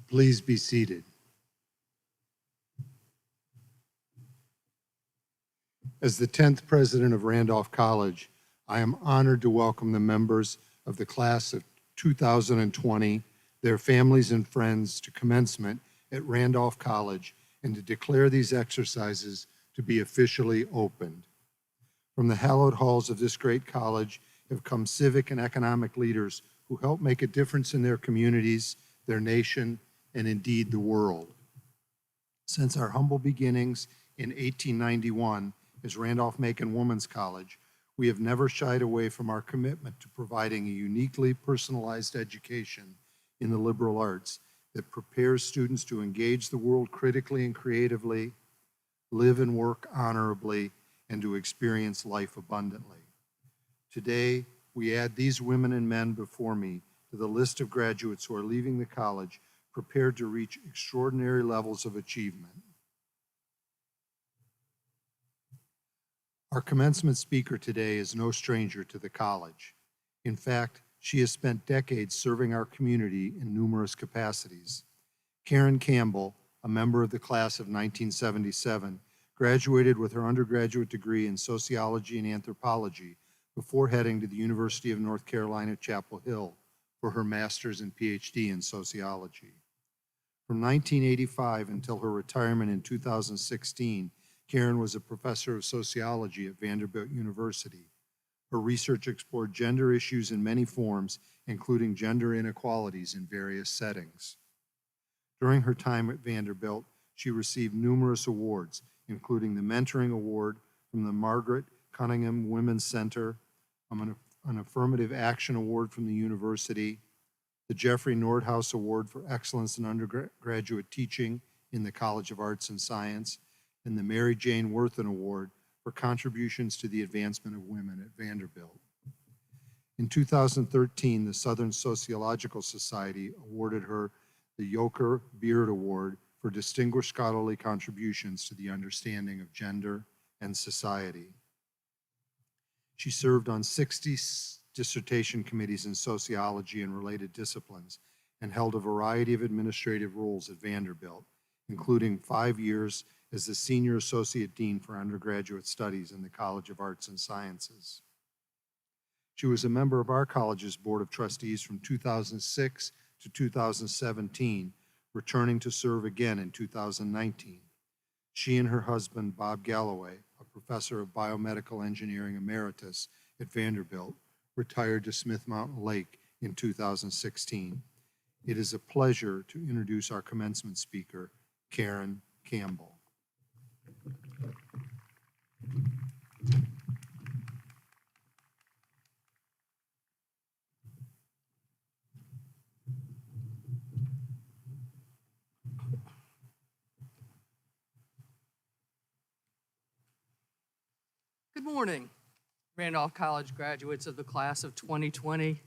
Please be seated. As the 10th president of Randolph College, I am honored to welcome the members of the class of 2020, their families and friends to commencement at Randolph College, and to declare these exercises to be officially opened. From the hallowed halls of this great college have come civic and economic leaders who help make a difference in their communities, their nation, and indeed the world. Since our humble beginnings in 1891 as Randolph-Macon Women's College, we have never shied away from our commitment to providing a uniquely personalized education in the liberal arts that prepares students to engage the world critically and creatively, live and work honorably, and to experience life abundantly. Today, we add these women and men before me to the list of graduates who are leaving the college prepared to reach extraordinary levels of achievement. Our commencement speaker today is no stranger to the college. In fact, she has spent decades serving our community in numerous capacities. Karen Campbell, a member of the class of 1977, graduated with her undergraduate degree in sociology and anthropology before heading to the University of North Carolina, Chapel Hill for her master's and PhD in sociology. From 1985 until her retirement in 2016, Karen was a professor of sociology at Vanderbilt University. Her research explored gender issues in many forms, including gender inequalities in various settings. During her time at Vanderbilt, she received numerous awards, including the Mentoring Award from the Margaret Cunningham Women's Center, an Affirmative Action Award from the university, the Jeffrey Nordhaus Award for Excellence in Undergraduate Teaching in the College of Arts and Science, and the Mary Jane Worthen Award for contributions to the advancement of women at Vanderbilt. In 2013, the Southern Sociological Society awarded her the Yoker Beard Award for distinguished scholarly contributions to the understanding of gender and society. She served on 60 dissertation committees in sociology and related disciplines and held a variety of administrative roles at Vanderbilt, including 5 years as the Senior Associate Dean for Undergraduate Studies in the College of Arts and Sciences. She was a member of our college's Board of Trustees from 2006 to 2017, returning to serve again in 2019. She and her husband, Bob Galloway, a professor of biomedical engineering emeritus at Vanderbilt, retired to Smith Mountain Lake in 2016. It is a pleasure to introduce our commencement speaker, Karen Campbell. Good morning, Randolph College graduates of the class of 2020.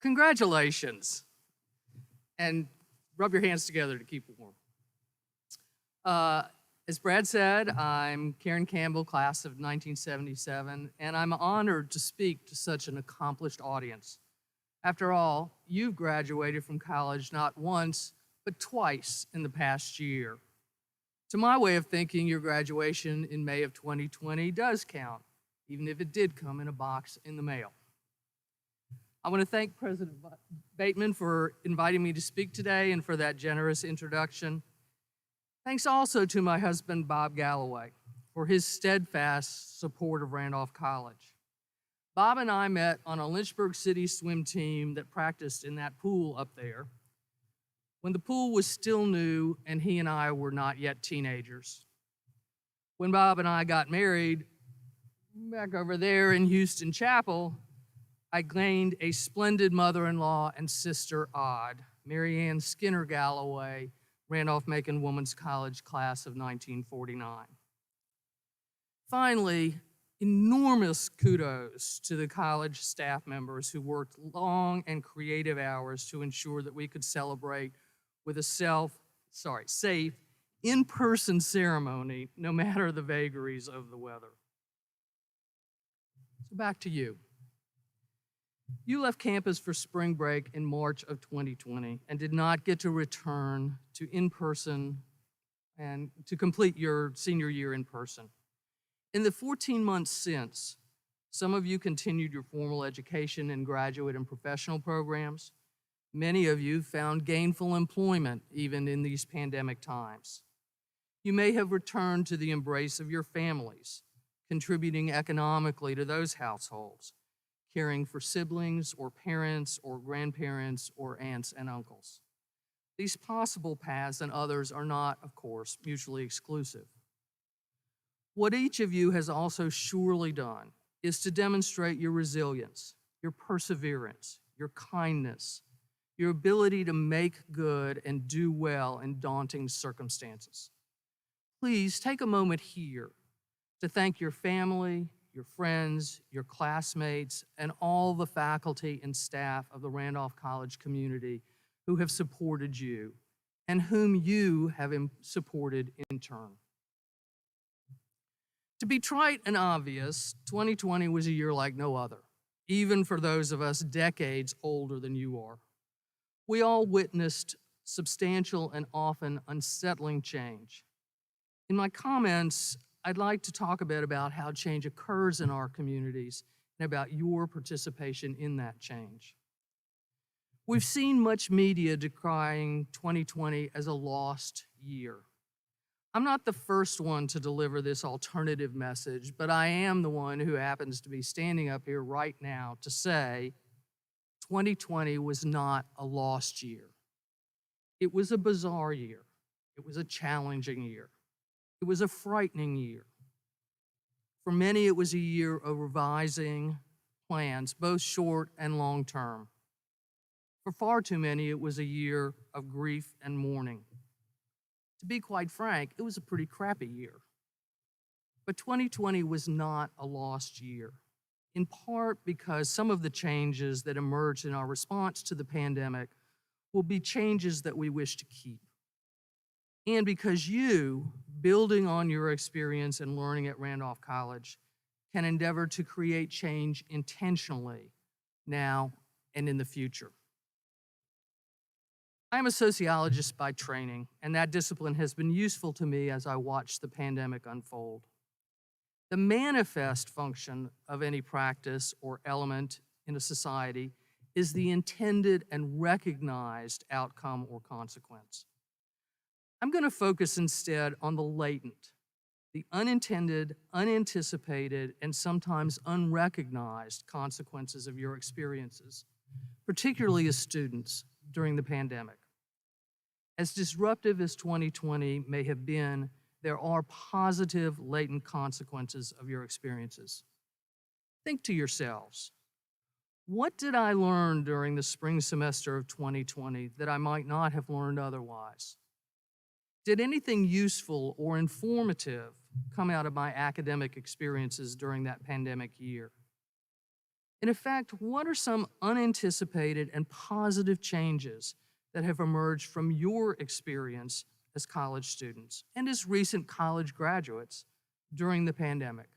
Congratulations. And rub your hands together to keep warm. As Brad said, I'm Karen Campbell, class of 1977, and I'm honored to speak to such an accomplished audience. After all, you've graduated from college not once, but twice in the past year. To my way of thinking, your graduation in May of 2020 does count, even if it did come in a box in the mail. I want to thank President Bateman for inviting me to speak today and for that generous introduction. Thanks also to my husband, Bob Galloway, for his steadfast support of Randolph College. Bob and I met on a Lynchburg City swim team that practiced in that pool up there when the pool was still new and he and I were not yet teenagers. When Bob and I got married, back over there in Houston Chapel, I gained a splendid mother-in-law and sister Odd, Mary Ann Skinner Galloway, Randolph-Macon Women's College class of 1949. Finally, enormous kudos to the college staff members who worked long and creative hours to ensure that we could celebrate with a safe, in-person ceremony, no matter the vagaries of the weather. So back to you. You left campus for spring break in March of 2020 and did not get to return to in-person and to complete your senior year in person. In the 14 months since, some of you continued your formal education in graduate and professional programs. Many of you found gainful employment even in these pandemic times. You may have returned to the embrace of your families, contributing economically to those households, caring for siblings or parents or grandparents or aunts and uncles. These possible paths and others are not, of course, mutually exclusive. What each of you has also surely done is to demonstrate your resilience, your perseverance, your kindness, your ability to make good and do well in daunting circumstances. Please take a moment here to thank your family, your friends, your classmates, and all the faculty and staff of the Randolph College community who have supported you and whom you have supported in turn. To be trite and obvious, 2020 was a year like no other, even for those of us decades older than you are. We all witnessed substantial and often unsettling change. In my comments, I'd like to talk a bit about how change occurs in our communities and about your participation in that change. We've seen much media decrying 2020 as a lost year. I'm not the first one to deliver this alternative message, but I am the one who happens to be standing up here right now to say 2020 was not a lost year. It was a bizarre year. It was a challenging year. It was a frightening year. For many, it was a year of revising plans, both short and long term. For far too many, it was a year of grief and mourning. To be quite frank, it was a pretty crappy year. But 2020 was not a lost year, in part because some of the changes that emerged in our response to the pandemic will be changes that we wish to keep. And because you, building on your experience and learning at Randolph College, can endeavor to create change intentionally now and in the future. I'm a sociologist by training, and that discipline has been useful to me as I watch the pandemic unfold. The manifest function of any practice or element in a society is the intended and recognized outcome or consequence. I'm going to focus instead on the latent, the unintended, unanticipated, and sometimes unrecognized consequences of your experiences, particularly as students during the pandemic. As disruptive as 2020 may have been, there are positive latent consequences of your experiences. Think to yourselves, what did I learn during the spring semester of 2020 that I might not have learned otherwise? Did anything useful or informative come out of my academic experiences during that pandemic year? In effect, what are some unanticipated and positive changes that have emerged from your experience as college students and as recent college graduates during the pandemic?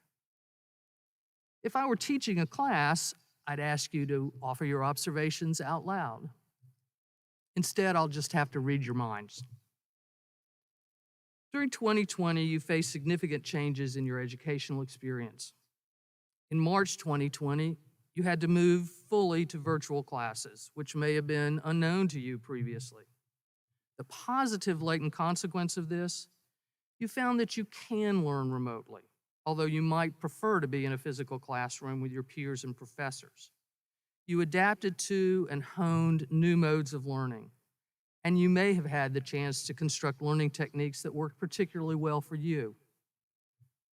If I were teaching a class, I'd ask you to offer your observations out loud. Instead, I'll just have to read your minds. During 2020, you faced significant changes in your educational experience. In March 2020, you had to move fully to virtual classes, which may have been unknown to you previously. The positive latent consequence of this, you found that you can learn remotely, although you might prefer to be in a physical classroom with your peers and professors. You adapted to and honed new modes of learning, and you may have had the chance to construct learning techniques that worked particularly well for you.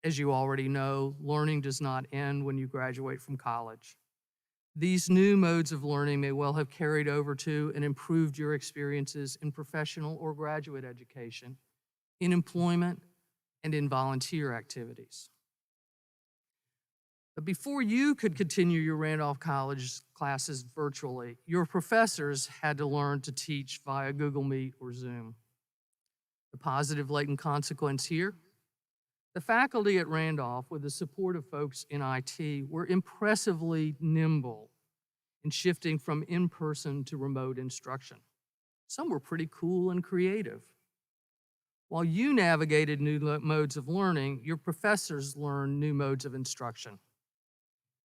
As you already know, learning does not end when you graduate from college. These new modes of learning may well have carried over to and improved your experiences in professional or graduate education, in employment, and in volunteer activities. But before you could continue your Randolph College classes virtually, your professors had to learn to teach via Google Meet or Zoom. The positive latent consequence here, the faculty at Randolph, with the support of folks in IT, were impressively nimble in shifting from in-person to remote instruction. Some were pretty cool and creative. While you navigated new modes of learning, your professors learned new modes of instruction.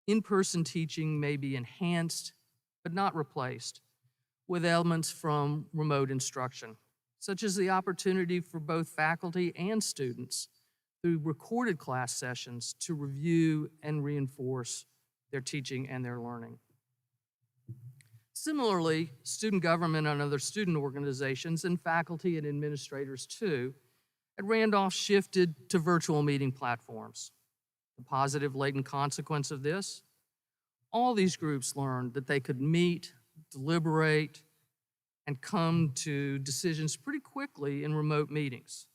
In-person teaching may be enhanced, but not replaced, with elements from remote instruction, such as the opportunity for both faculty and students through recorded class sessions to review and reinforce their teaching and their learning. Similarly, student government and other student organizations and faculty and administrators too at Randolph shifted to virtual meeting platforms. The positive latent consequence of this, all these groups learned that they could meet, deliberate, and come to decisions pretty quickly in remote meetings.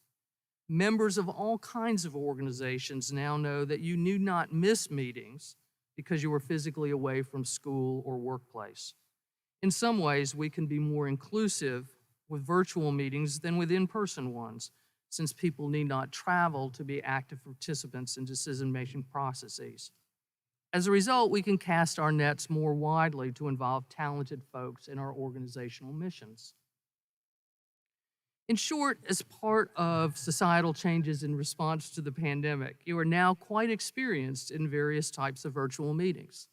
Members of all kinds of organizations now know that you need not miss meetings because you were physically away from school or workplace. In some ways, we can be more inclusive with virtual meetings than with in-person ones, since people need not travel to be active participants in decision-making processes. As a result, we can cast our nets more widely to involve talented folks in our organizational missions. In short, as part of societal changes in response to the pandemic, you are now quite experienced in various types of virtual meetings.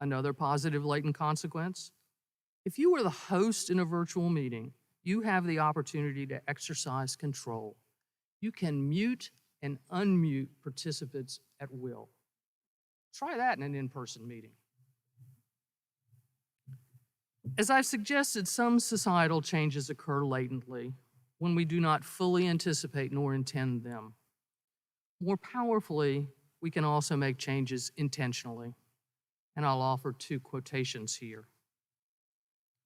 Another positive latent consequence, if you are the host in a virtual meeting, you have the opportunity to exercise control. You can mute and unmute participants at will. Try that in an in-person meeting. As I've suggested, some societal changes occur latently when we do not fully anticipate nor intend them. More powerfully, we can also make changes intentionally, and I'll offer two quotations here.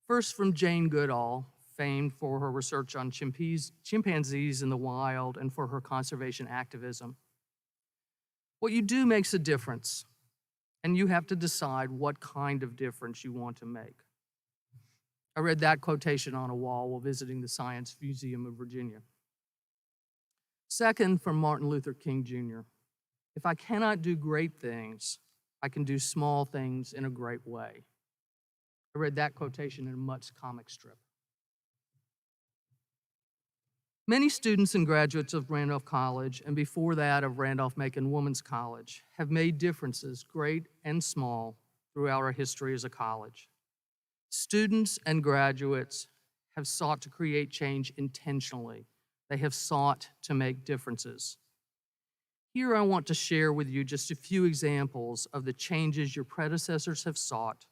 First, from Jane Goodall, famed for her research on chimpanzees in the wild and for her conservation activism. What you do makes a difference, and you have to decide what kind of difference you want to make. I read that quotation on a wall while visiting the Science Museum of Virginia. Second, from Martin Luther King Jr., if I cannot do great things, I can do small things in a great way. I read that quotation in a Mutt's comic strip. Many students and graduates of Randolph College, and before that of Randolph-Macon Women's College, have made differences, great and small, throughout our history as a college. Students and graduates have sought to create change intentionally. They have sought to make differences. Here I want to share with you just a few examples of the changes your predecessors have sought,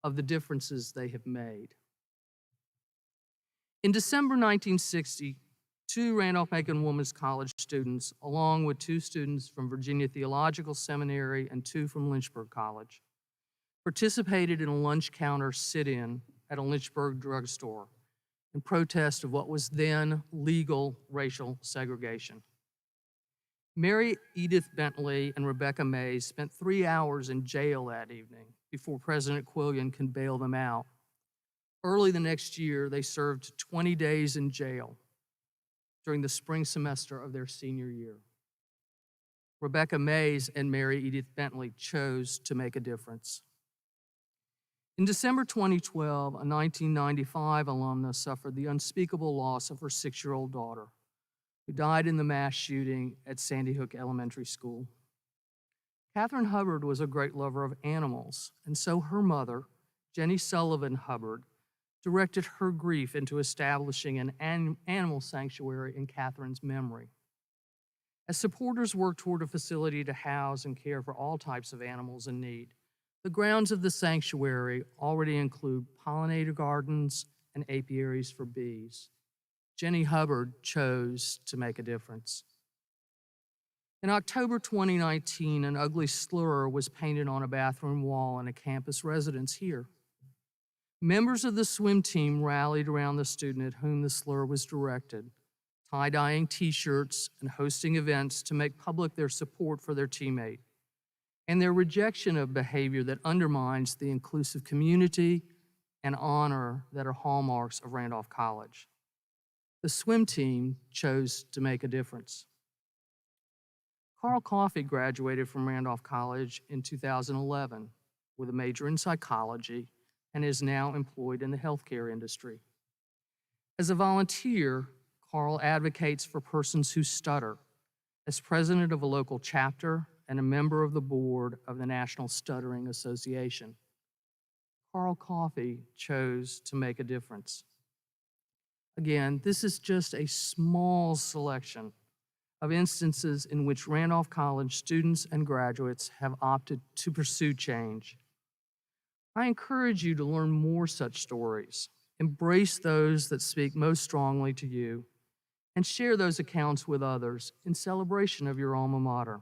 of the differences they have made. In December 1960, two Randolph-Macon Women's College students, along with two students from Virginia Theological Seminary and two from Lynchburg College, participated in a lunch counter sit-in at a Lynchburg drugstore in protest of what was then legal racial segregation. Mary Edith Bentley and Rebecca Mays spent 3 hours in jail that evening before President Quillian could bail them out. Early the next year, they served 20 days in jail during the spring semester of their senior year. Rebecca Mays and Mary Edith Bentley chose to make a difference. In December 2012, a 1995 alumna suffered the unspeakable loss of her 6-year-old daughter, who died in the mass shooting at Sandy Hook Elementary School. Catherine Hubbard was a great lover of animals, and so her mother, Jenny Sullivan Hubbard, directed her grief into establishing an animal sanctuary in Catherine's memory. As supporters worked toward a facility to house and care for all types of animals in need, the grounds of the sanctuary already include pollinator gardens and apiaries for bees. Jenny Hubbard chose to make a difference. In October 2019, an ugly slur was painted on a bathroom wall in a campus residence here. Members of the swim team rallied around the student at whom the slur was directed, tie-dyeing t-shirts and hosting events to make public their support for their teammate and their rejection of behavior that undermines the inclusive community and honor that are hallmarks of Randolph College. The swim team chose to make a difference. Carl Coffey graduated from Randolph College in 2011 with a major in psychology and is now employed in the healthcare industry. As a volunteer, Carl advocates for persons who stutter as president of a local chapter and a member of the board of the National Stuttering Association. Carl Coffey chose to make a difference. Again, this is just a small selection of instances in which Randolph College students and graduates have opted to pursue change. I encourage you to learn more such stories, embrace those that speak most strongly to you, and share those accounts with others in celebration of your alma mater.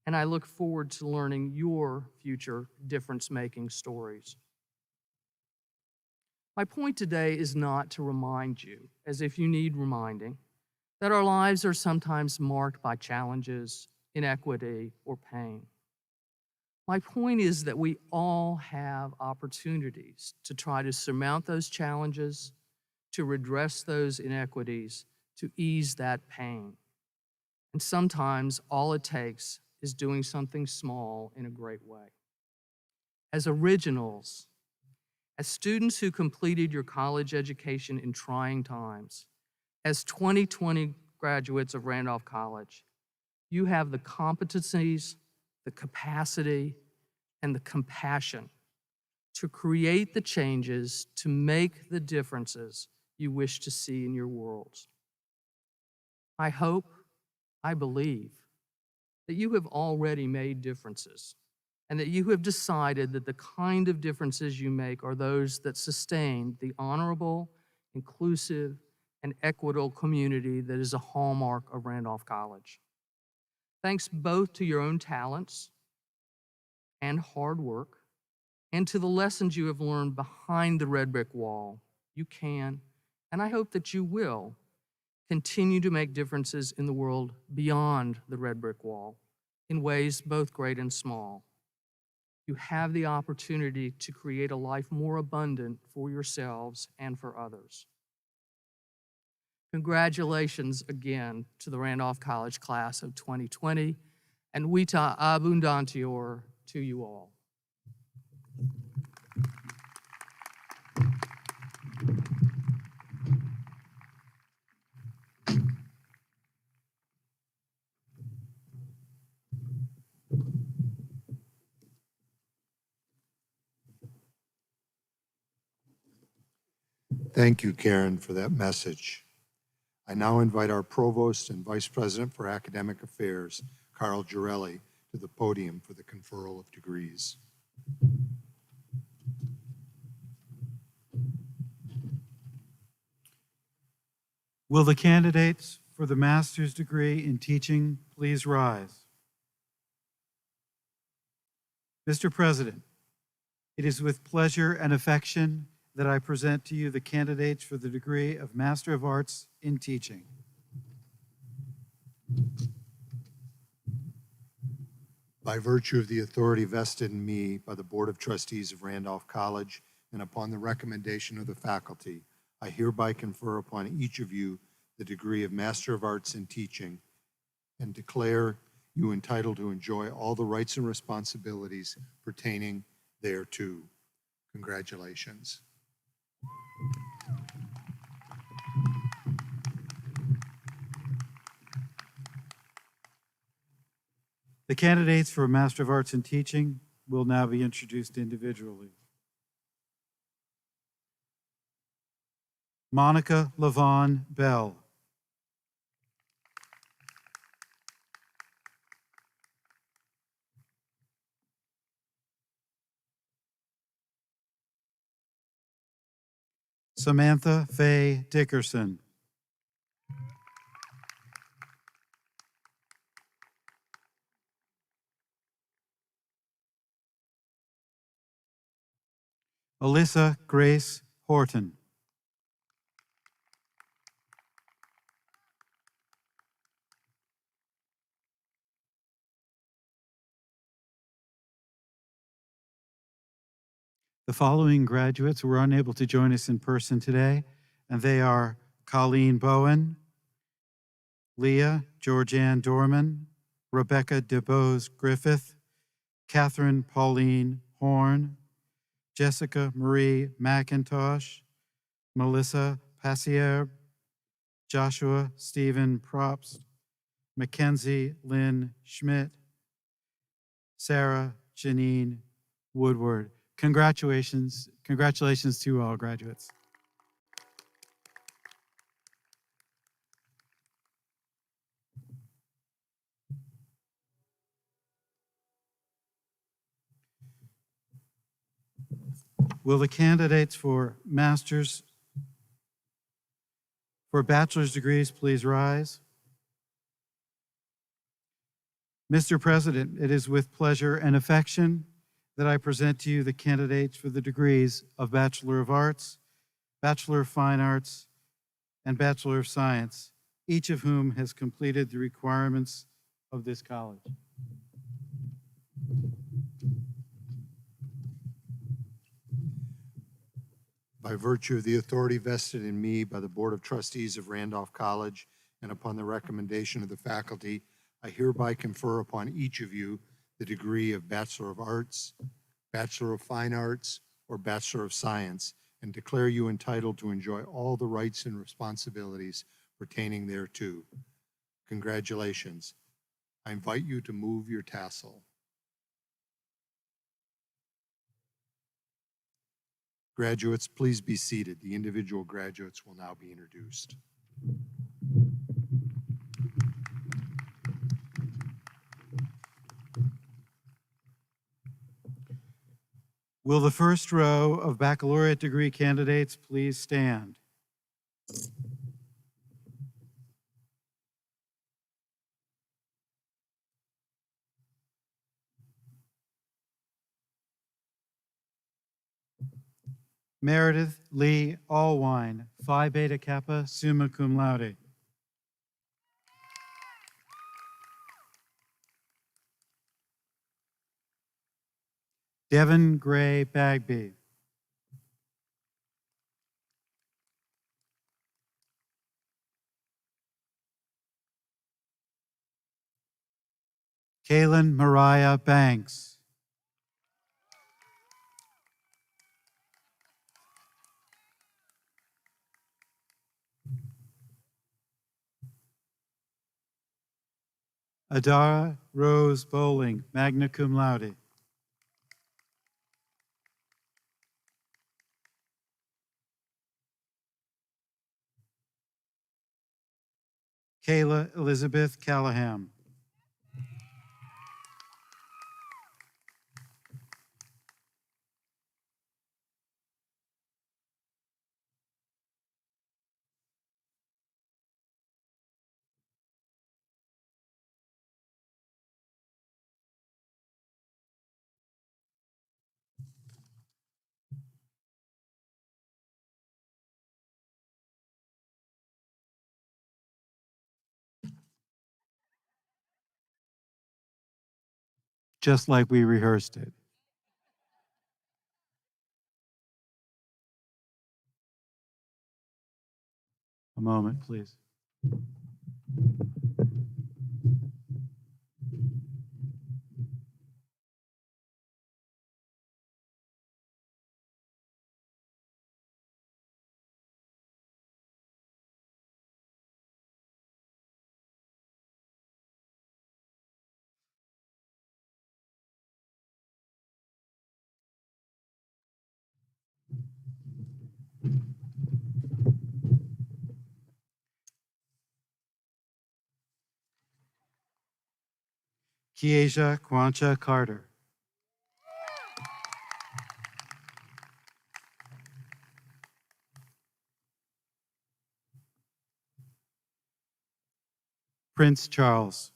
And I look forward to learning your future difference-making stories. My point today is not to remind you, as if you need reminding, that our lives are sometimes marked by challenges, inequity, or pain. My point is that we all have opportunities to try to surmount those challenges, to redress those inequities, to ease that pain. And sometimes all it takes is doing something small in a great way. As originals, as students who completed your college education in trying times, as 2020 graduates of Randolph College, you have the competencies, the capacity, and the compassion to create the changes, to make the differences you wish to see in your worlds. I hope, I believe, that you have already made differences and that you have decided that the kind of differences you make are those that sustain the honorable, inclusive, and equitable community that is a hallmark of Randolph College. Thanks both to your own talents and hard work, and to the lessons you have learned behind the red brick wall, you can, and I hope that you will, continue to make differences in the world beyond the red brick wall in ways both great and small. You have the opportunity to create a life more abundant for yourselves and for others. Congratulations again to the Randolph College class of 2020, and vita abundantior to you all. Thank you, Karen, for that message. I now invite our Provost and Vice President for Academic Affairs, Carl Girelli, to the podium for the conferral of degrees. Will the candidates for the master's degree in teaching please rise? Mr. President, it is with pleasure and affection that I present to you the candidates for the degree of Master of Arts in Teaching. By virtue of the authority vested in me by the Board of Trustees of Randolph College and upon the recommendation of the faculty, I hereby confer upon each of you the degree of Master of Arts in Teaching and declare you entitled to enjoy all the rights and responsibilities pertaining thereto. Congratulations. The candidates for Master of Arts in Teaching will now be introduced individually. Monica Lavon Bell. Samantha Faye Dickerson. Alyssa Grace Horton. The following graduates were unable to join us in person today, and they are Colleen Bowen, Leah Georgianne Dorman, Rebecca DeBose Griffith, Catherine Pauline Horn, Jessica Marie McIntosh, Melissa Passier, Joshua Stephen Probst, Mackenzie Lynn Schmidt, Sarah Janine Woodward. Congratulations to all graduates. Will the candidates for bachelor's degrees please rise? Mr. President, it is with pleasure and affection that I present to you the candidates for the degrees of Bachelor of Arts, Bachelor of Fine Arts, and Bachelor of Science, each of whom has completed the requirements of this college. By virtue of the authority vested in me by the Board of Trustees of Randolph College and upon the recommendation of the faculty, I hereby confer upon each of you the degree of Bachelor of Arts, Bachelor of Fine Arts, or Bachelor of Science, and declare you entitled to enjoy all the rights and responsibilities pertaining thereto. Congratulations. I invite you to move your tassel. Graduates, please be seated. The individual graduates will now be introduced. Will the first row of baccalaureate degree candidates please stand? Meredith Lee Allwine, Phi Beta Kappa, summa cum laude. Devin Gray Bagby. Kaylin Mariah Banks. Adara Rose Bowling, magna cum laude. Kayla Elizabeth Callahan. Just like we rehearsed it. A moment, please. Kiesia Quancha Carter. Prince Charles.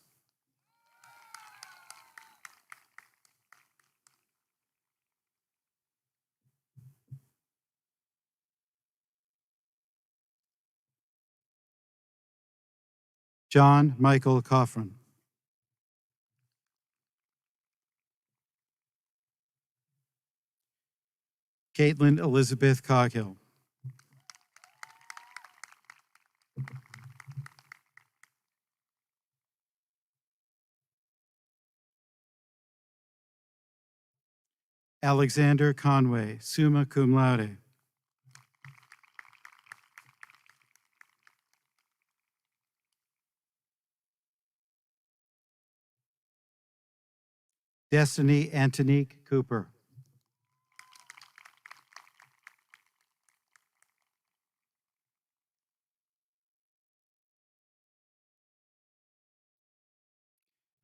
John Michael Coffran. Caitlin Elizabeth Coghill. Alexander Conway, summa cum laude. Destiny Antonique Cooper.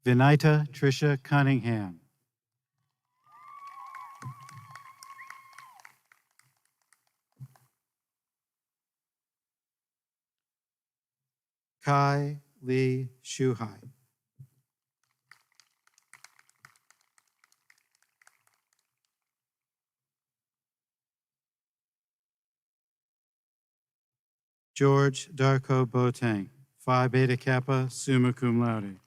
Vinita Tricia Cunningham. Kai Lee Shuhai. George Darko Boateng, Phi Beta Kappa, summa cum laude.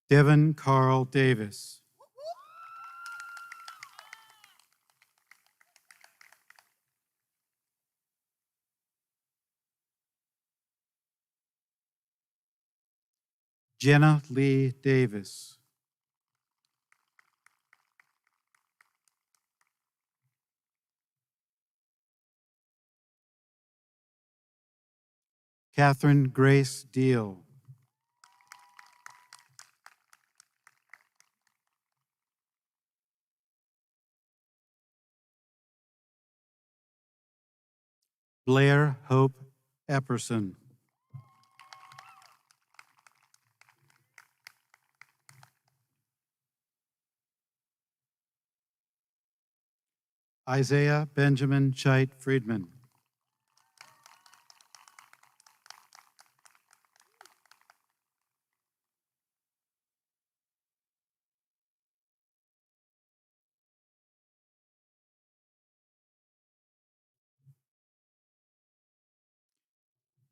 Devin Carl Davis. Jenna Lee Davis. Catherine Grace Deal. Blair Hope Epperson. Isaiah Benjamin Chait Friedman.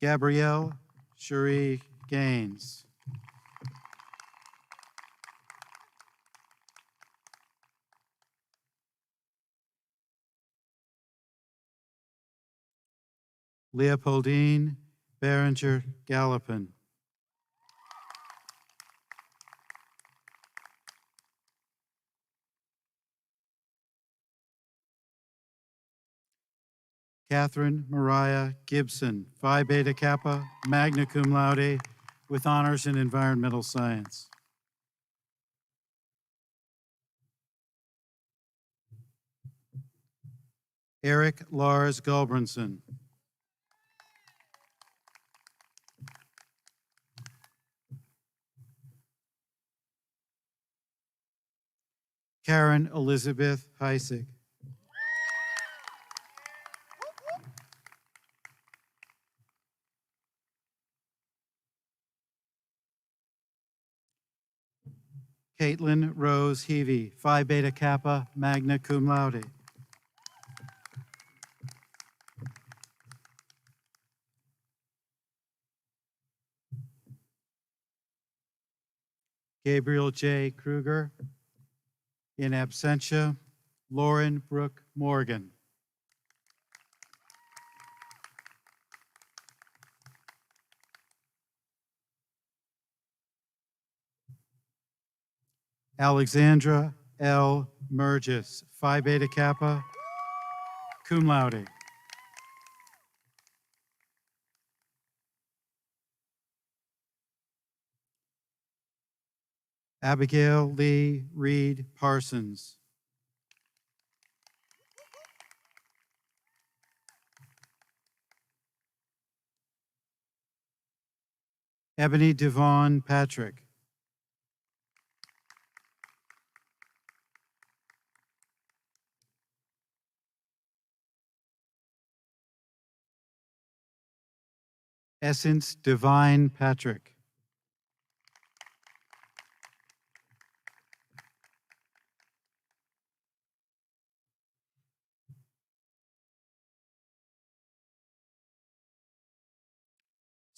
Gabrielle Cherie Gaines. Leopoldine Berenger Gallopin. Catherine Mariah Gibson, Phi Beta Kappa, magna cum laude, with honors in environmental science. Eric Lars Gulbranson. Karen Elizabeth Heisig. Caitlin Rose Heavey, Phi Beta Kappa, magna cum laude. Gabriel J. Kruger. In absentia, Lauren Brooke Morgan. Alexandra L. Mergis, Phi Beta Kappa, cum laude. Abigail Lee Reed Parsons. Ebony Devon Patrick. Essence Divine Patrick.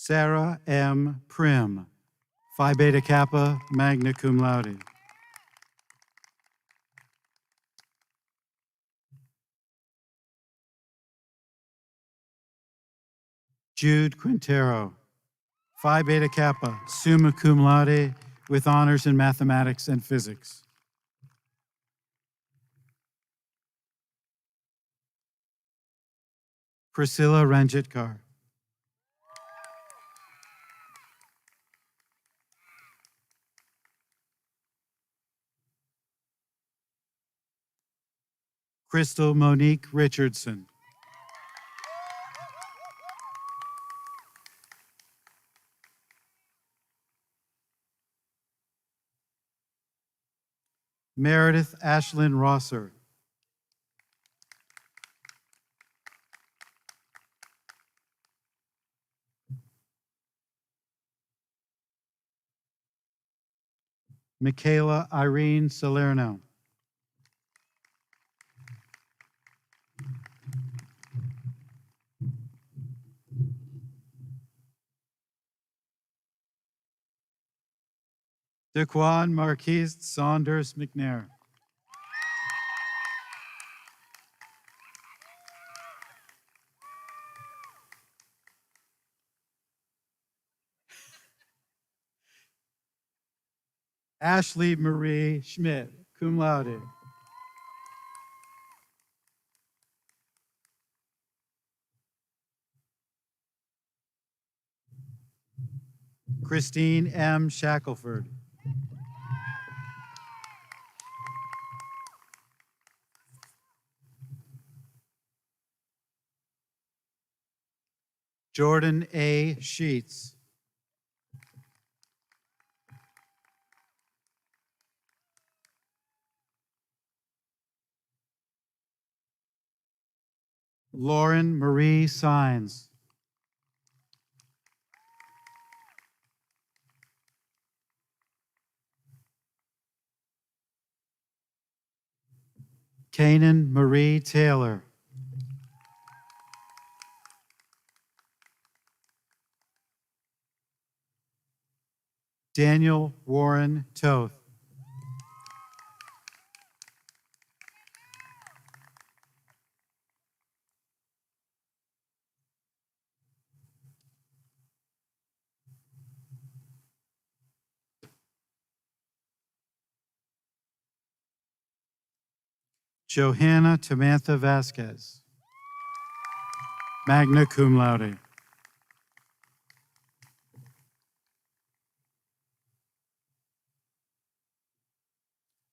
Sarah M. Prim, Phi Beta Kappa, magna cum laude. Jude Quintero, Phi Beta Kappa, summa cum laude, with honors in mathematics and physics. Priscilla Ranjitkar. Crystal Monique Richardson. Meredith Ashlyn Rosser. Michaela Irene Salerno. Daquan Marquise Saunders McNair. Ashley Marie Schmidt, cum laude. Christine M. Shackelford. Jordan A. Sheets. Lauren Marie Sines. Kanan Marie Taylor. Daniel Warren Toth. Johanna Tamantha Vasquez, magna cum laude.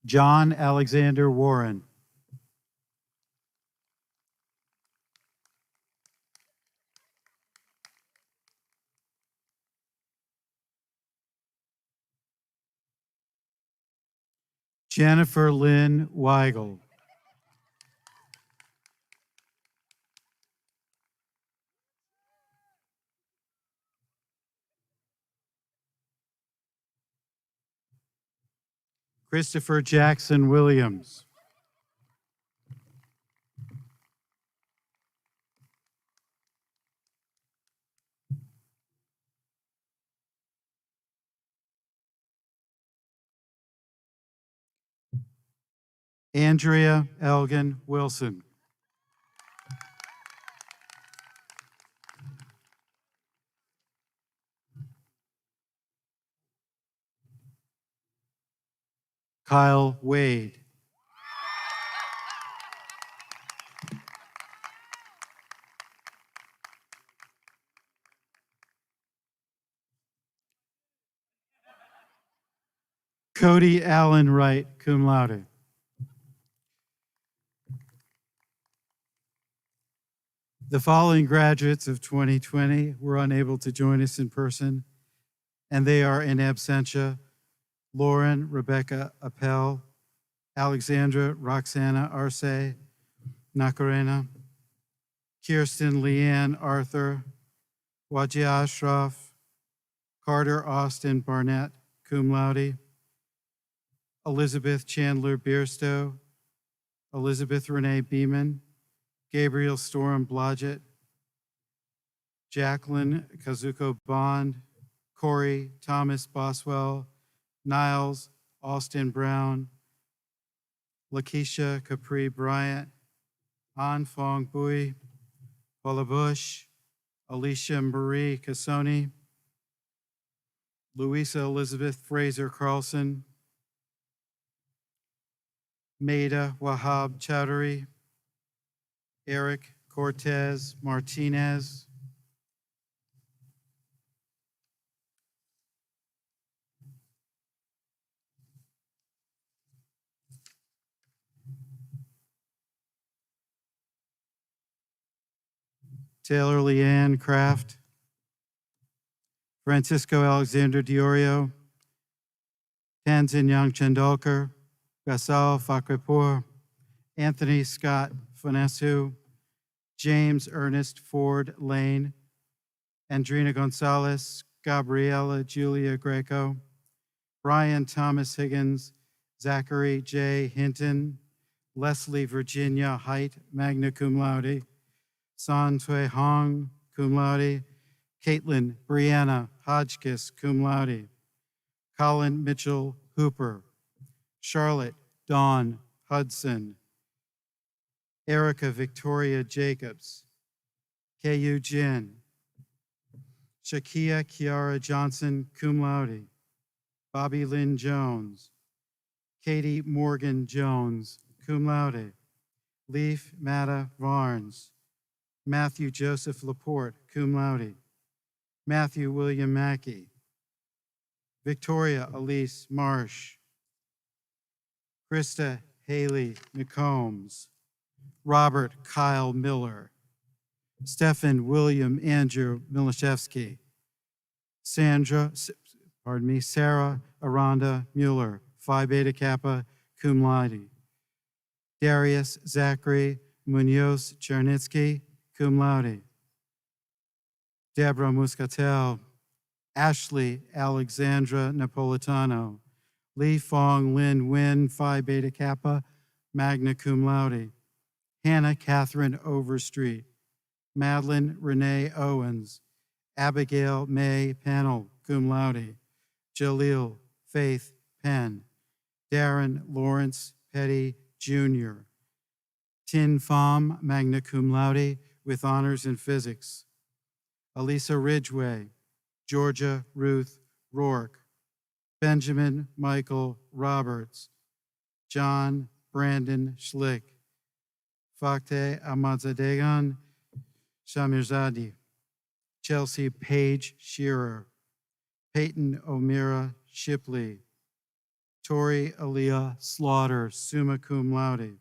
John Alexander Warren. Jennifer Lynn Weigel. Christopher Jackson Williams. Andrea Elgin Wilson. Kyle Wade. Cody Allen Wright, cum laude. The following graduates of 2020 were unable to join us in person, and they are in absentia: Lauren Rebecca Appel, Alexandra Roxana Arce Nakarena, Kirsten Leanne Arthur, Wajia Ashraf, Carter Austin Barnett, cum laude, Elizabeth Chandler Bierstow, Elizabeth Renee Beeman, Gabriel Storm Blodgett, Jacqueline Kazuko Bond, Corey Thomas Boswell, Niles Austin Brown, Lakeisha Capri Bryant, An Fong Bui, Paula Bush, Alicia Marie Cassoni, Louisa Elizabeth Fraser Carlson, Maida Wahab Chowdhury, Eric Cortez Martinez, Taylor Leanne Kraft, Francisco Alexander Diorio, Tanzin Yang Chandolkar, Gasal Fakrepur, Anthony Scott Finesu, James Ernest Ford Lane, Andrina Gonzalez, Gabriela Julia Greco, Brian Thomas Higgins, Zachary J. Hinton, Leslie Virginia Height, magna cum laude, San Tui Hong, cum laude, Caitlin Brianna Hodgkiss, cum laude, Colin Mitchell Hooper, Charlotte Dawn Hudson, Erica Victoria Jacobs, K.U. Jin, Shakia Kiara Johnson, cum laude, Bobby Lynn Jones, Katie Morgan Jones, cum laude, Leaf Matta Varnes, Matthew Joseph Laporte, cum laude, Matthew William Mackey, Victoria Elise Marsh, Krista Haley McCombs, Robert Kyle Miller, Stephen William Andrew Milashevsky, Sarah Aranda Mueller, Phi Beta Kappa, cum laude, Darius Zachary Munoz Chernitsky, cum laude, Deborah Muscatel, Ashley Alexandra Napolitano, Lee Fong Lin Win, Phi Beta Kappa, magna cum laude, Hannah Catherine Overstreet, Madeline Renee Owens, Abigail May Pannell, cum laude, Jaleel Faith Penn, Darren Lawrence Petty Jr., Tin Pham, magna cum laude, with honors in physics, Elisa Ridgway, Georgia Ruth Rourke, Benjamin Michael Roberts, John Brandon Schlick, Fakte Ahmadzadegan Shamirzadi, Chelsea Paige Shearer, Peyton O'Meara Shipley, Tori Aaliyah Slaughter, summa cum laude,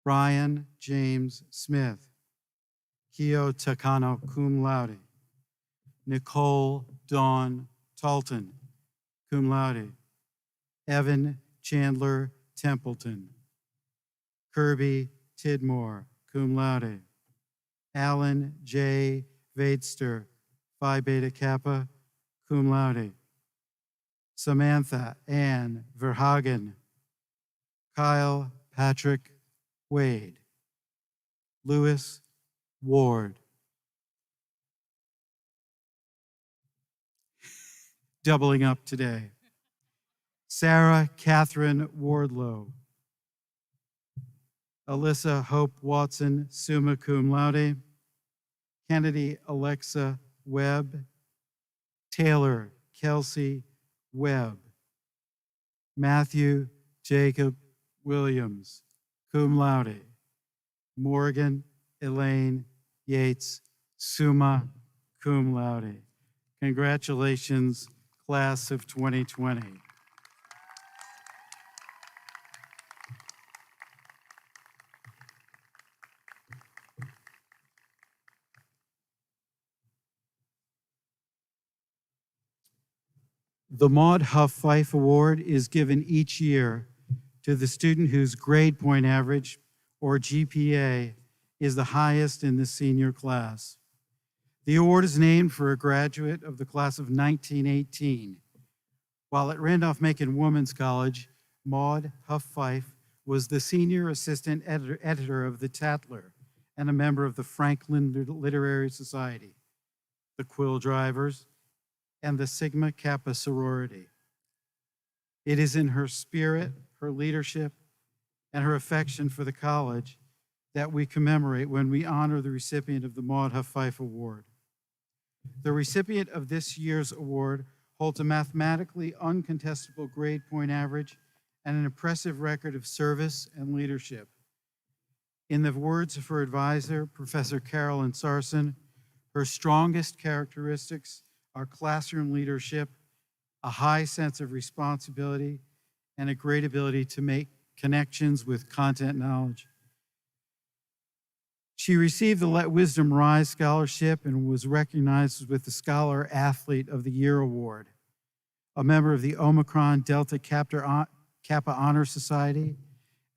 Brian James Smith, Kyo Takano, cum laude, Nicole Dawn Talton, cum laude, Evan Chandler Templeton. Kirby Tidmore, cum laude. Alan J. Vadester, Phi Beta Kappa, cum laude. Samantha Ann Verhagen. Kyle Patrick Wade. Lewis Ward. Doubling up today. Sarah Catherine Wardlow. Alyssa Hope Watson, summa cum laude. Kennedy Alexa Webb. Taylor Kelsey Webb. Matthew Jacob Williams, cum laude. Morgan Elaine Yates, summa cum laude. Congratulations, class of 2020. The Maud Huff Fife Award is given each year to the student whose grade point average, or GPA, is the highest in the senior class. The award is named for a graduate of the class of 1918. While at Randolph-Macon Women's College, Maud Huff Fife was the senior assistant editor of the Tatler and a member of the Franklin Literary Society, the Quill Drivers, and the Sigma Kappa sorority. It is in her spirit, her leadership, and her affection for the college that we commemorate when we honor the recipient of the Maud Huff Fife Award. The recipient of this year's award holds a mathematically uncontestable grade point average and an impressive record of service and leadership. In the words of her advisor, Professor Carolyn Sarson, her strongest characteristics are classroom leadership, a high sense of responsibility, and a great ability to make connections with content knowledge. She received the Let Wisdom Rise Scholarship and was recognized with the Scholar Athlete of the Year Award, a member of the Omicron Delta Kappa Honor Society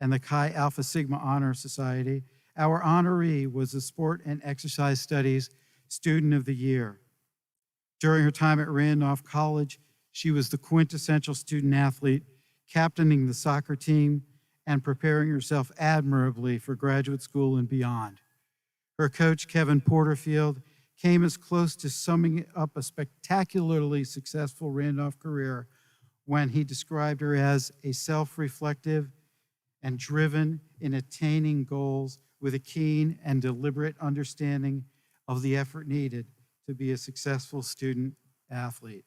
and the Chi Alpha Sigma Honor Society. Our honoree was the Sport and Exercise Studies Student of the Year. During her time at Randolph College, she was the quintessential student athlete, captaining the soccer team and preparing herself admirably for graduate school and beyond. Her coach, Kevin Porterfield, came as close to summing up a spectacularly successful Randolph career when he described her as a self-reflective and driven in attaining goals with a keen and deliberate understanding of the effort needed to be a successful student athlete.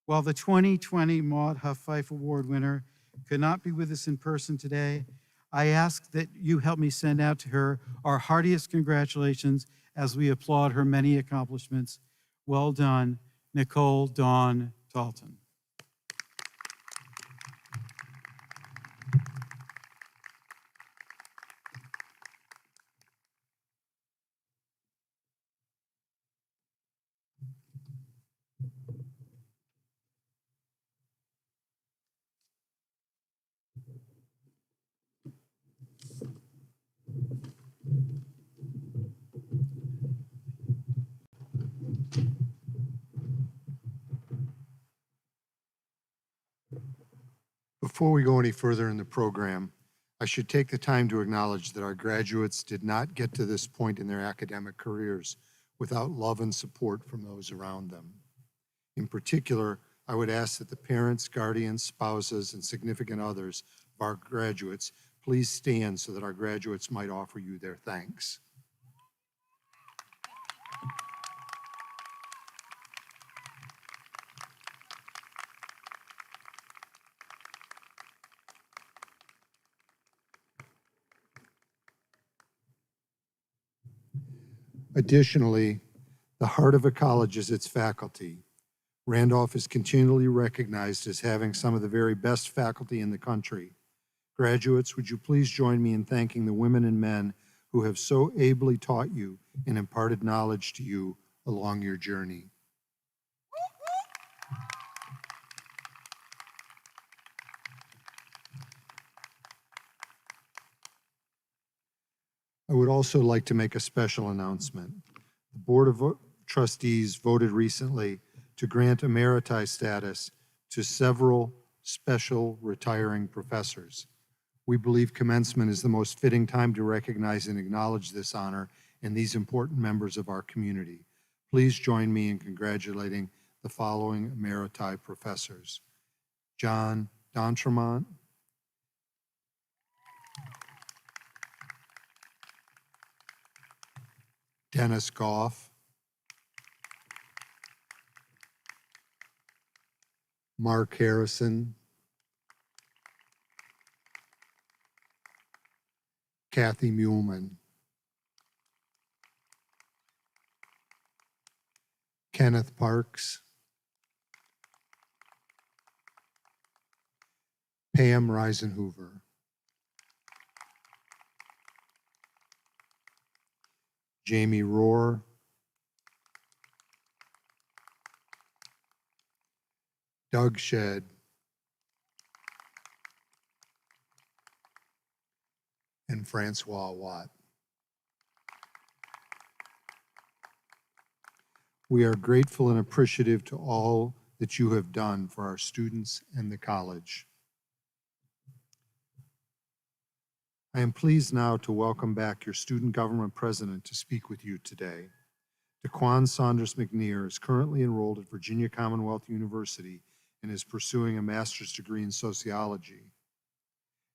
While the 2020 Maud Huff Fife Award winner could not be with us in person today, I ask that you help me send out to her our heartiest congratulations as we applaud her many accomplishments. Well done, Nicole Dawn Talton. Before we go any further in the program, I should take the time to acknowledge that our graduates did not get to this point in their academic careers without love and support from those around them. In particular, I would ask that the parents, guardians, spouses, and significant others of our graduates please stand so that our graduates might offer you their thanks. Additionally, the heart of a college is its faculty. Randolph is continually recognized as having some of the very best faculty in the country. Graduates, would you please join me in thanking the women and men who have so ably taught you and imparted knowledge to you along your journey. I would also like to make a special announcement. The Board of Trustees voted recently to grant emeriti status to several special retiring professors. We believe commencement is the most fitting time to recognize and acknowledge this honor and these important members of our community. Please join me in congratulating the following emeriti professors: John D'Entremont, Dennis Goff, Mark Harrison, Kathy Muhlman, Kenneth Parks, Pam Reisenhoover, Jamie Rohr, Doug Shedd, and Francois Watt. We are grateful and appreciative to all that you have done for our students and the college. I am pleased now to welcome back your student government president to speak with you today. DeQuan Saunders McNear is currently enrolled at Virginia Commonwealth University and is pursuing a master's degree in sociology.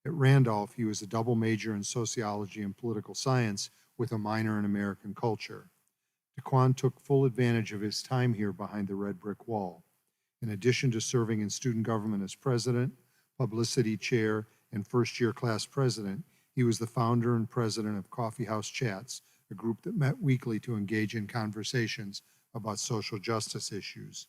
At Randolph, he was a double major in sociology and political science with a minor in American culture. DeQuan took full advantage of his time here behind the red brick wall. In addition to serving in student government as president, publicity chair, and first-year class president, he was the founder and president of Coffee House Chats, a group that met weekly to engage in conversations about social justice issues.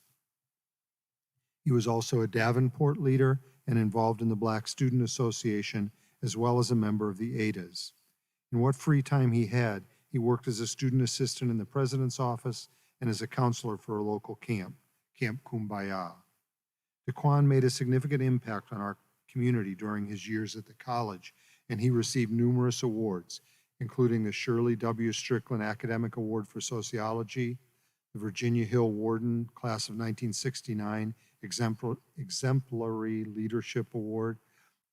He was also a Davenport leader and involved in the Black Student Association, as well as a member of the adheres. In what free time he had, he worked as a student assistant in the president's office and as a counselor for a local camp, Camp Kumbaya. DeQuan made a significant impact on our community during his years at the college, and he received numerous awards, including the Shirley W. Strickland Academic Award for Sociology, the Virginia Hill Warden Class of 1969 Exemplary Leadership Award,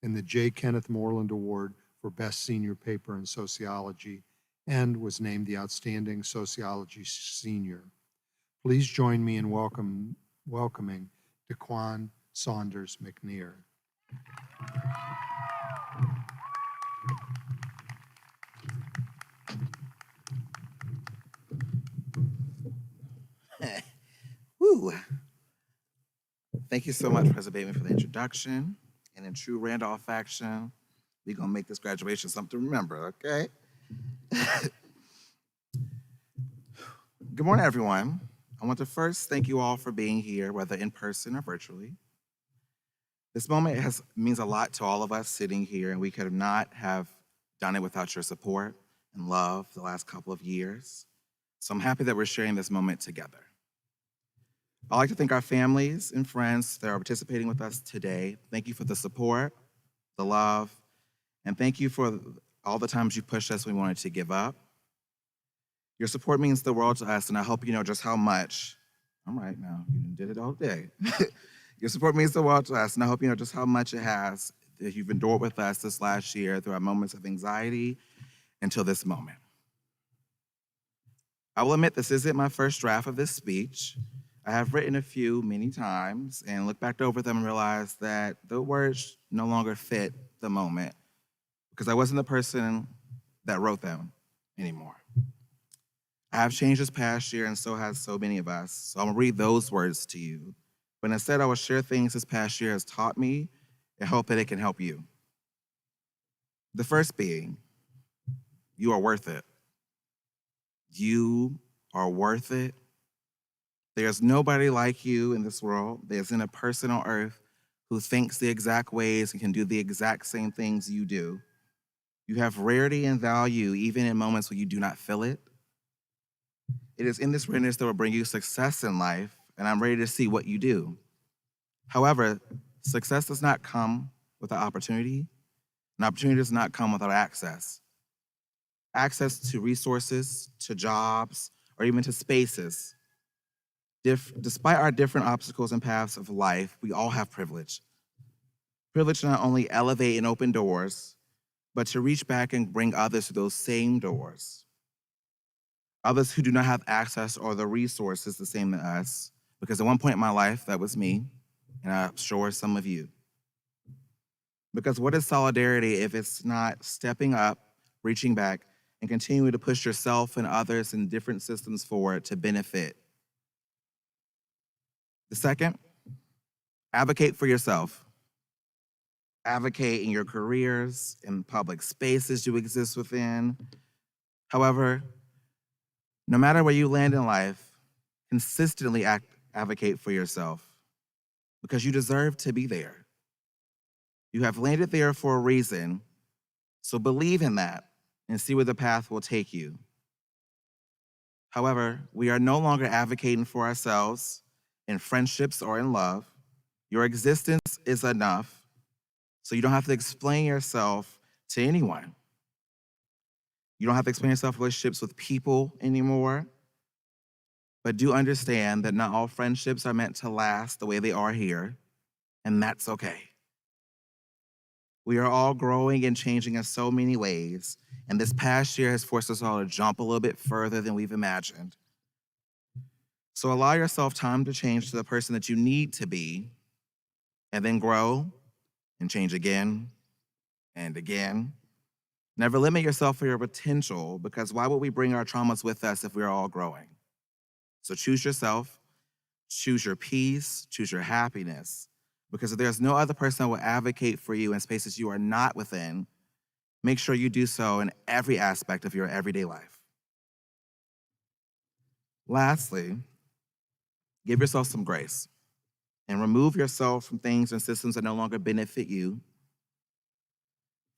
and the J. Kenneth Moreland Award for Best Senior Paper in Sociology, and was named the Outstanding Sociology Senior. Please join me in welcoming DeQuan Saunders McNear. Woo. Thank you so much, President Bateman, for the introduction. And in true Randolph fashion, we're going to make this graduation something to remember, okay? Good morning, everyone. I want to first thank you all for being here, whether in person or virtually. This moment means a lot to all of us sitting here, and we could not have done it without your support and love the last couple of years. So I'm happy that we're sharing this moment together. I'd like to thank our families and friends that are participating with us today. Thank you for the support, the love, and thank you for all the times you pushed us when we wanted to give up. Your support means the world to us, and I hope you know just how much. I'm right now, you did it all day. Your support means the world to us, and I hope you know just how much it has that you've endured with us this last year through our moments of anxiety until this moment. I will admit this isn't my first draft of this speech. I have written a few many times and looked back over them and realized that the words no longer fit the moment because I wasn't the person that wrote them anymore. I have changed this past year and so has so many of us, so I'm gonna read those words to you. But instead I will share things this past year has taught me and hope that it can help you. The first being, you are worth it. You are worth it. There's nobody like you in this world. There isn't a person on earth who thinks the exact ways and can do the exact same things you do. You have rarity and value even in moments when you do not feel it. It is in this rareness that will bring you success in life, and I'm ready to see what you do. However, success does not come without opportunity, and opportunity does not come without access. access to resources, to jobs, or even to spaces. Despite our different obstacles and paths of life, we all have privilege. Privilege to not only elevate and open doors, but to reach back and bring others to those same doors. Others who do not have access or the resources the same as us, because at one point in my life, that was me, and I'm sure some of you. Because what is solidarity if it's not stepping up, reaching back, and continuing to push yourself and others in different systems forward to benefit? The second, advocate for yourself. Advocate in your careers, in public spaces you exist within. However, no matter where you land in life, consistently advocate for yourself because you deserve to be there. You have landed there for a reason, so believe in that and see where the path will take you. However, we are no longer advocating for ourselves in friendships or in love. Your existence is enough, so you don't have to explain yourself to anyone. You don't have to explain yourself in relationships with people anymore, but do understand that not all friendships are meant to last the way they are here, and that's okay. We are all growing and changing in so many ways, and this past year has forced us all to jump a little bit further than we've imagined. So allow yourself time to change to the person that you need to be, and then grow and change again and again. Never limit yourself for your potential, because why would we bring our traumas with us if we're all growing? So choose yourself, choose your peace, choose your happiness, because if there's no other person that will advocate for you in spaces you are not within, make sure you do so in every aspect of your everyday life. Lastly, give yourself some grace and remove yourself from things and systems that no longer benefit you.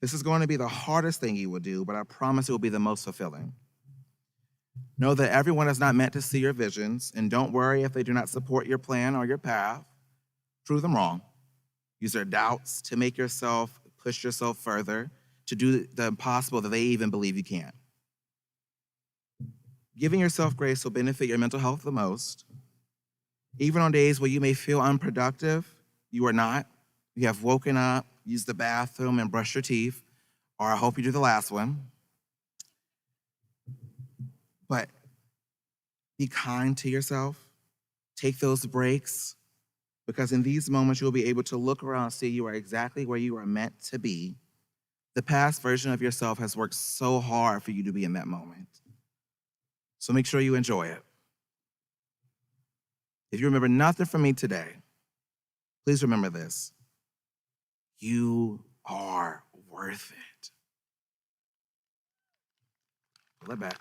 This is going to be the hardest thing you will do, but I promise it will be the most fulfilling. Know that everyone is not meant to see your visions, and don't worry if they do not support your plan or your path. Prove them wrong. Use their doubts to make yourself push yourself further, to do the impossible that they even believe you can't. Giving yourself grace will benefit your mental health the most. Even on days where you may feel unproductive, you are not. You have woken up, used the bathroom, and brushed your teeth, or I hope you do the last one. But be kind to yourself. Take those breaks, because in these moments, you'll be able to look around and see you are exactly where you are meant to be. The past version of yourself has worked so hard for you to be in that moment. So make sure you enjoy it. If you remember nothing from me today, please remember this. You are worth it. Pull it back.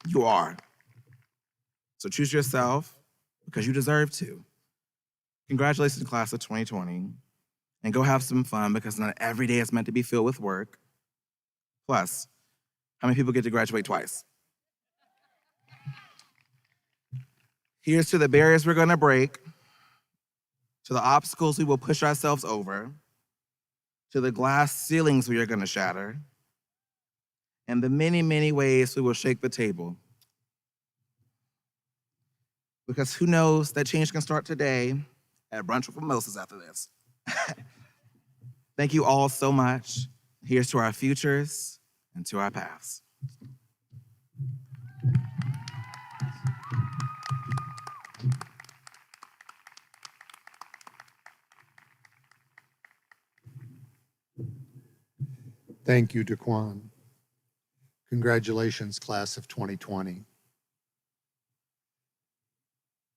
You are. So choose yourself because you deserve to. Congratulations, class of 2020. And go have some fun, because not every day is meant to be filled with work. Plus, how many people get to graduate twice? Here's to the barriers we're going to break, to the obstacles we will push ourselves over, to the glass ceilings we are going to shatter, and the many, many ways we will shake the table. Because who knows, that change can start today at brunch with mimosas after this. Thank you all so much. Here's to our futures and to our paths. Thank you, Daquan. Congratulations, class of 2020.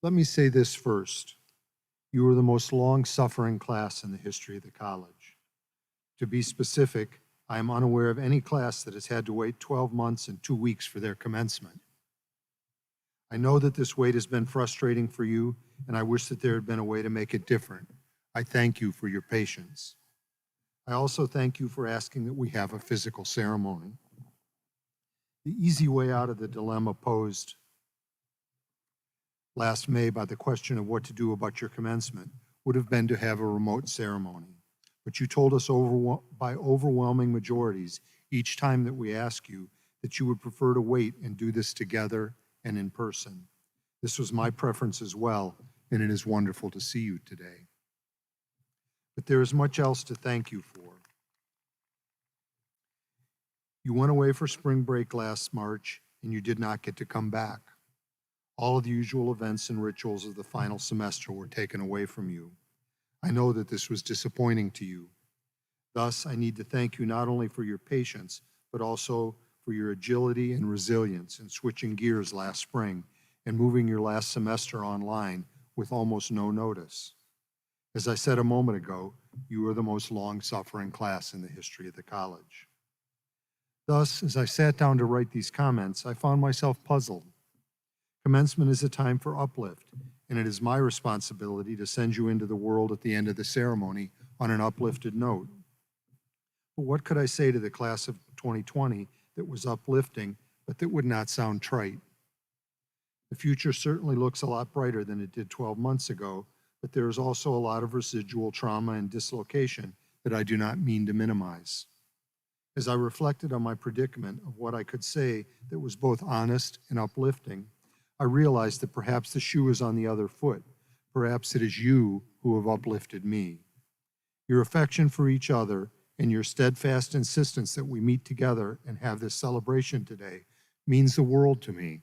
Let me say this first. You were the most long-suffering class in the history of the college. To be specific, I am unaware of any class that has had to wait 12 months and 2 weeks for their commencement. I know that this wait has been frustrating for you, and I wish that there had been a way to make it different. I thank you for your patience. I also thank you for asking that we have a physical ceremony. The easy way out of the dilemma posed last May by the question of what to do about your commencement would have been to have a remote ceremony. But you told us by overwhelming majorities, each time that we ask you that you would prefer to wait and do this together and in person. This was my preference as well, and it is wonderful to see you today. But there is much else to thank you for. You went away for spring break last March, and you did not get to come back. All of the usual events and rituals of the final semester were taken away from you. I know that this was disappointing to you. Thus, I need to thank you not only for your patience, but also for your agility and resilience in switching gears last spring and moving your last semester online with almost no notice. As I said a moment ago, you are the most long-suffering class in the history of the college. Thus, as I sat down to write these comments, I found myself puzzled. Commencement is a time for uplift, and it is my responsibility to send you into the world at the end of the ceremony on an uplifted note. But what could I say to the class of 2020 that was uplifting, but that would not sound trite? The future certainly looks a lot brighter than it did 12 months ago, but there is also a lot of residual trauma and dislocation that I do not mean to minimize. As I reflected on my predicament of what I could say that was both honest and uplifting, I realized that perhaps the shoe is on the other foot. Perhaps it is you who have uplifted me. Your affection for each other and your steadfast insistence that we meet together and have this celebration today means the world to me.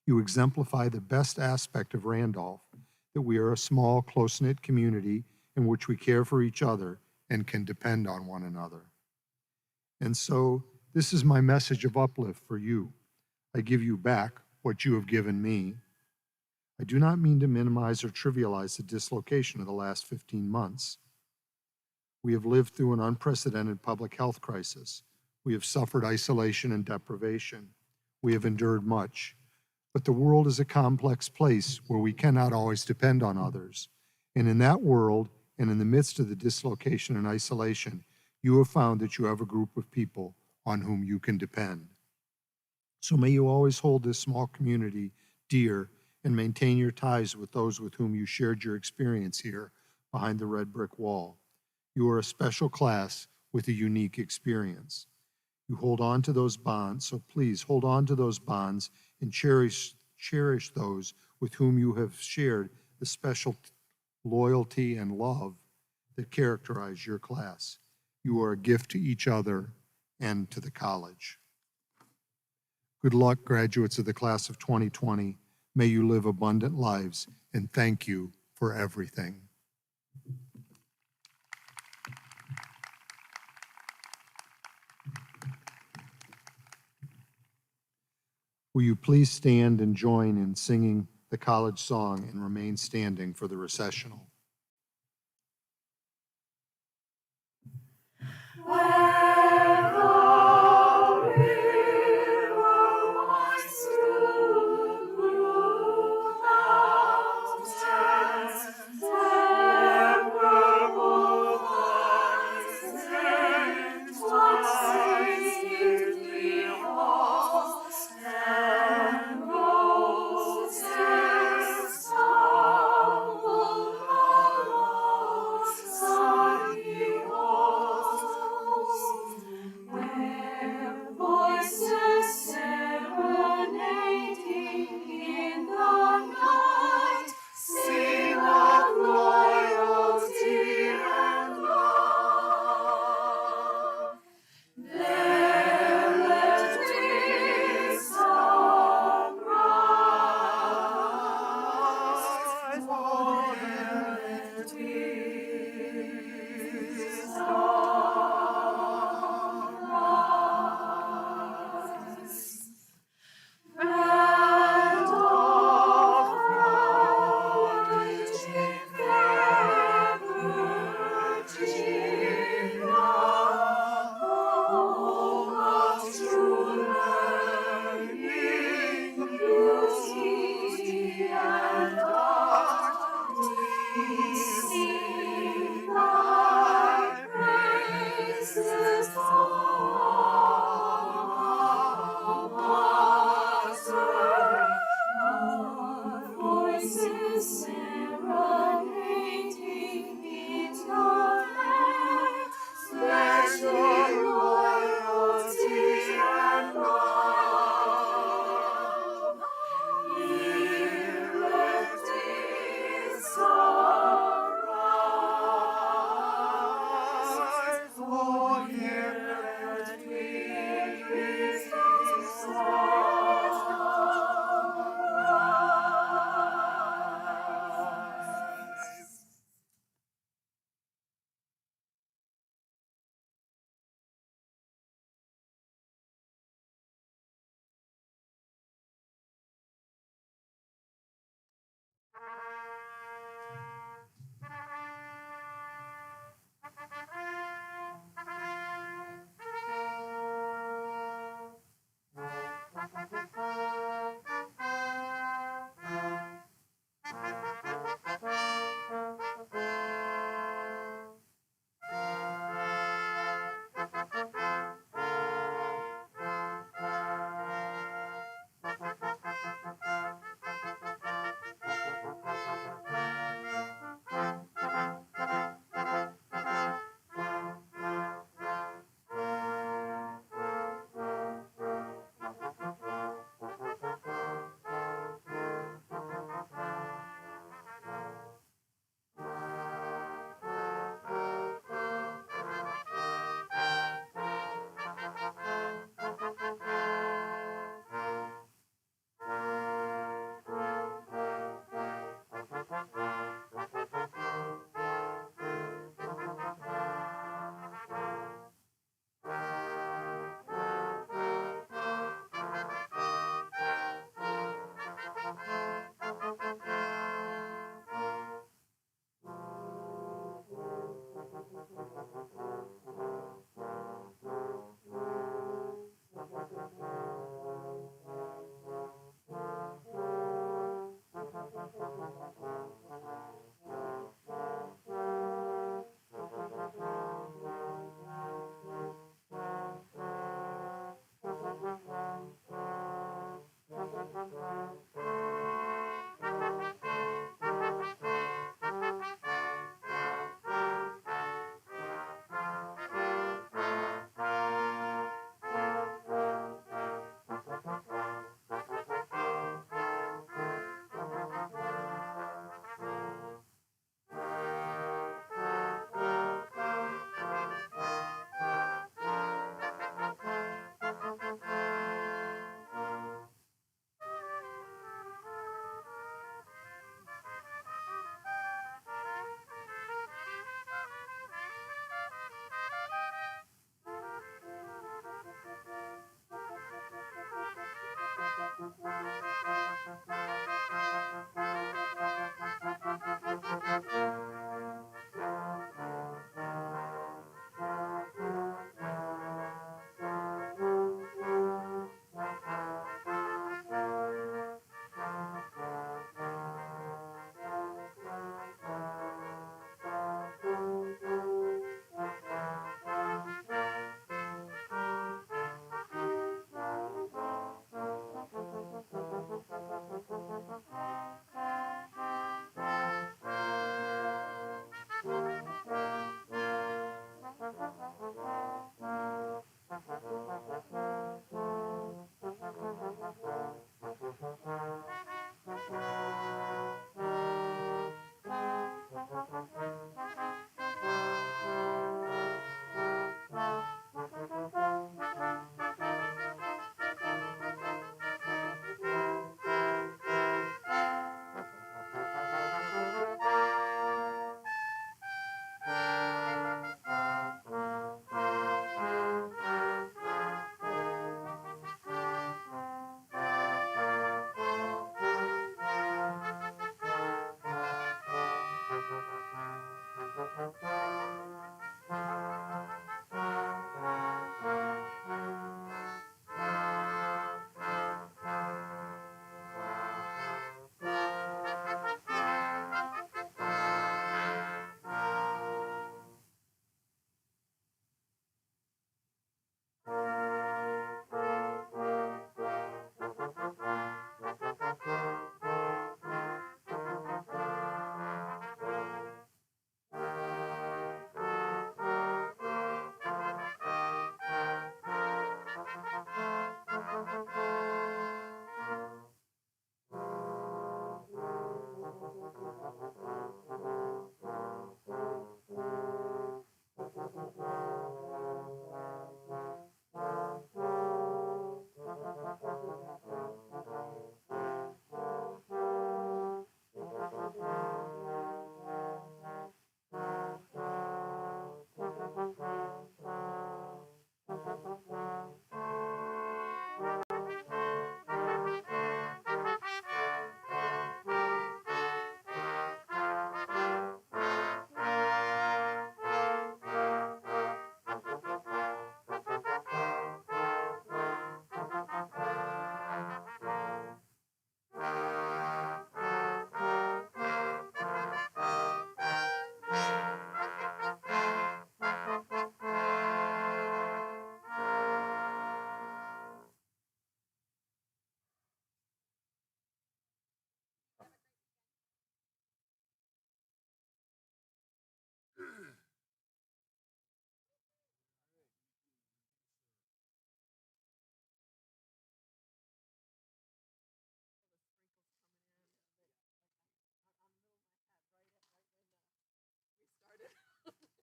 You exemplify the best aspect of Randolph, that we are a small, close-knit community in which we care for each other and can depend on one another. And so, this is my message of uplift for you. I give you back what you have given me. I do not mean to minimize or trivialize the dislocation of the last 15 months. We have lived through an unprecedented public health crisis. We have suffered isolation and deprivation. We have endured much. But the world is a complex place where we cannot always depend on others. And in that world, and in the midst of the dislocation and isolation, you have found that you have a group of people on whom you can depend. So may you always hold this small community dear and maintain your ties with those with whom you shared your experience here behind the red brick wall. You are a special class with a unique experience. You hold on to those bonds, so please hold on to those bonds and cherish those with whom you have shared the special loyalty and love that characterize your class. You are a gift to each other and to the college. Good luck, graduates of the class of 2020. May you live abundant lives, and thank you for everything. Will you please stand and join in singing the college song and remain standing for the recessional?